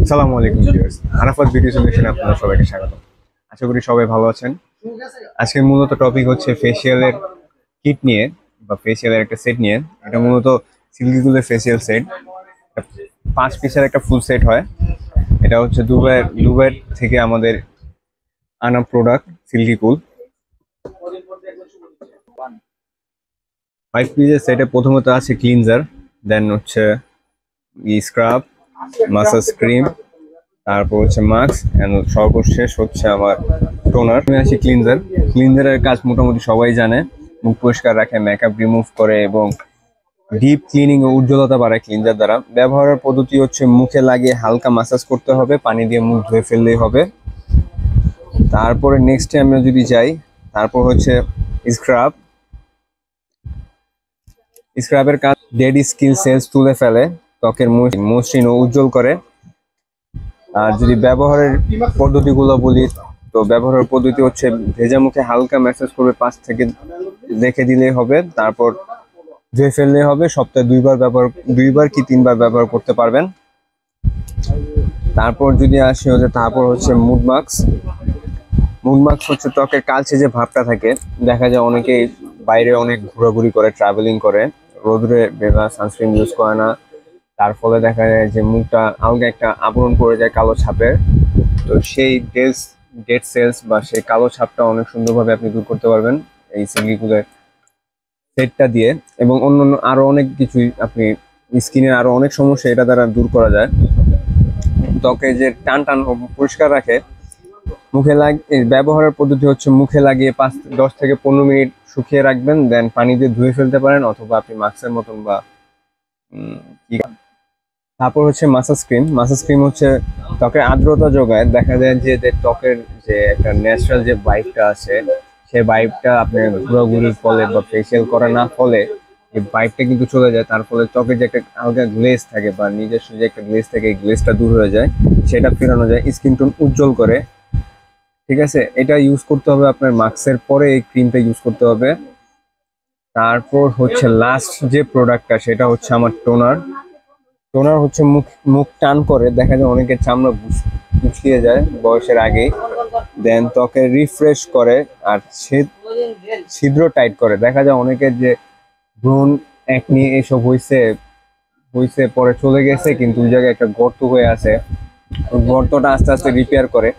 আসসালামু আলাইকুম viewers, Arafat video সলিউশনে আপনাদের সবাইকে স্বাগত। আশা করি সবাই ভালো আছেন। আজকের মূলত টপিক হচ্ছে ফেসিয়ালের কিট নিয়ে বা ফেসিয়ালের একটা সেট নিয়ে। এটা মূলত সিল্কি কুলের ফেসিয়াল সেট, 5 পিসের একটা ফুল সেট হয়। এটা হচ্ছে দুবাই থেকে আমাদের আনা প্রোডাক্ট সিল্কি কুল। 5 পিসের সেটে প্রথমত আছে ক্লিনজার, দেন হচ্ছে স্ক্রাব, মাসাজ ক্রিম, তারপর হচ্ছে মাস্ক এন্ড সর্বশেষ হচ্ছে আমার টোনার। আমি আসি ক্লিনজারের কাজ মোটামুটি সবাই জানে। মুখ পরিষ্কার রাখে, মেকআপ রিমুভ করে এবং ডিপ ক্লিনিং ও উজ্জ্বলতা বাড়ায় ক্লিনজার দ্বারা। ব্যবহারের পদ্ধতি হচ্ছে মুখে লাগিয়ে হালকা মাসাজ করতে হবে, পানি দিয়ে মুখ ধুয়ে ফেললেই হবে। তারপরে নেক্সটে আমরা যদি যাই, তারপর হচ্ছে স্ক্রাব। স্ক্রাবের কাজ ডেড স্কিন সেলস তুলে ফেলে, ত্বকের মসৃণ ও উজ্জ্বল করে। আর যদি ব্যবহারের পদ্ধতিগুলো বলি, তো ব্যবহারের পদ্ধতি হচ্ছে ভেজা মুখে হালকা ম্যাসাজ করবে, 5 থেকে রেখে দিলেই হবে, তারপর ধুয়ে ফেললেই হবে। সপ্তাহে 2বার কি 3বার ব্যবহার করতে পারবেন। তারপর যদি আসি হচ্ছে তারপর হচ্ছে মুড মাস্ক হচ্ছে ত্বকের কালচে যে ভাবটা থাকে, দেখা যায় অনেকেই বাইরে অনেক ঘোরাঘুরি করে, ট্রাভেলিং করে, রোদে বেলা সানস্ক্রিন ইউজ করে না, তার ফলে দেখা যায় যে মুখটা আলগা একটা আবরণ পড়ে যায় কালো ছাপের। তো সেই ডেড সেলস বা সেই কালো ছাপটা অনেক সুন্দরভাবে আপনি দূর করতে পারবেন এই সিল্কি কুলের সেটটা দিয়ে। এবং অন্যান্য আরো অনেক কিছুই আপনি স্কিনের আরো অনেক সমস্যা এটা দ্বারা দূর করা যায়। ত্বকে যে টান টান পরিষ্কার রাখে। ব্যবহারের পদ্ধতি হচ্ছে মুখে লাগিয়ে 10 থেকে 15 মিনিট শুকিয়ে রাখবেন, দেন পানি দিয়ে ধুয়ে ফেলতে পারেন, অথবা আপনি মাস্কের মতন বা তারপর হচ্ছে মাসাজ ক্রিম হচ্ছে ত্বকের আর্দ্রতা যোগায়। দেখা যায় যে ত্বকের যে একটা ন্যাচারাল যে ভাইবটা আছে, সেই ভাইবটা আপনার ঘোরাঘুরির ফলে বা ফেসিয়াল করা না ফলে এই ভাইবটা কিন্তু চলে যায়। তার ফলে ত্বকের যে একটা হালকা গ্লেজ থাকে বা নিজস্ব যে একটা গ্লেজ থাকে, এই গ্লেজটা দূর হয়ে যায়, সেটা ফেরানো যায়, স্কিন টোন উজ্জ্বল করে। ঠিক আছে, এটা ইউজ করতে হবে আপনার মাস্কের পরে, এই ক্রিমটা ইউজ করতে হবে। তারপর হচ্ছে লাস্ট যে প্রোডাক্টটা, সেটা হচ্ছে আমার টোনার হচ্ছে মুখ মুখ টান করে, দেখা যায় অনেকের চামড়া কুচকিয়ে যায় বয়সের আগেই, দেন ত্বকে রিফ্রেশ করে আর ছিদ্র টাইট করে। দেখা যায় অনেকের যে ব্রণ একনি এসব হইছে পরে চলে গেছে, কিন্তু ওই জায়গায় একটা গর্ত হয়ে আছে, ওই গর্তটা আস্তে আস্তে রিপেয়ার করে।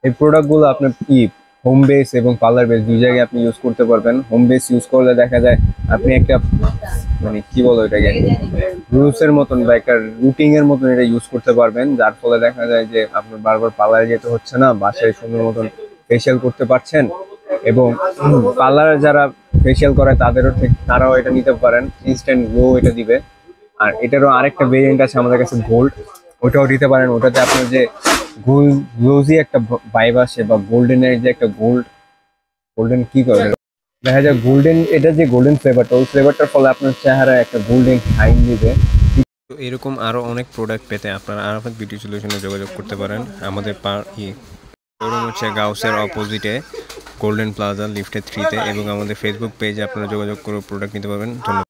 এই প্রোডাক্টগুলো আপনার হোম বেস এবং পার্লার বেস দুই জায়গায় আপনি ইউজ করতে পারবেন। হোম বেস ইউজ করলে দেখা যায় আপনি একটা মানে কি বলো এটাকে রুলসের মতন বা একটা রুটিং এর মতন এটা ইউজ করতে পারবেন, যার ফলে দেখা যায় যে আপনার বারবার পার্লারে যেতে হচ্ছে না, বাসায় সুন্দর মতন ফেসিয়াল করতে পারছেন। এবং পার্লারে যারা ফেসিয়াল করে তারাও এটা নিতে পারেন, ইনস্ট্যান্ট গ্লো এটা দিবে। আর এটারও আরেকটা ভেরিয়েন্ট আছে আমাদের কাছে, গোল্ড, ওটাও দিতে পারেন। ওটাতে আপনার যে গ্লোজি একটা ভাইব আসে বা গোল্ডেনের যে একটা গোল্ডেন কি করে দেখা যায় গোল্ডেন, এটা যে গোল্ডেন ফ্লেভারটা, ওই ফ্লেভারটার ফলে আপনার চেহারায় একটা গোল্ডেন শাইন দিবে। তো এরকম আরো অনেক প্রোডাক্ট পেতে আপনারা আরাফাত বিউটি সলিউশনে যোগাযোগ করতে পারেন। আমাদের শোরুম হচ্ছে গাউসের অপোজিটে, গোল্ডেন প্লাজা লিফটে 3-তে, এবং আমাদের ফেসবুক পেজে আপনারা যোগাযোগ করে প্রোডাক্ট নিতে পারবেন। ধন্যবাদ।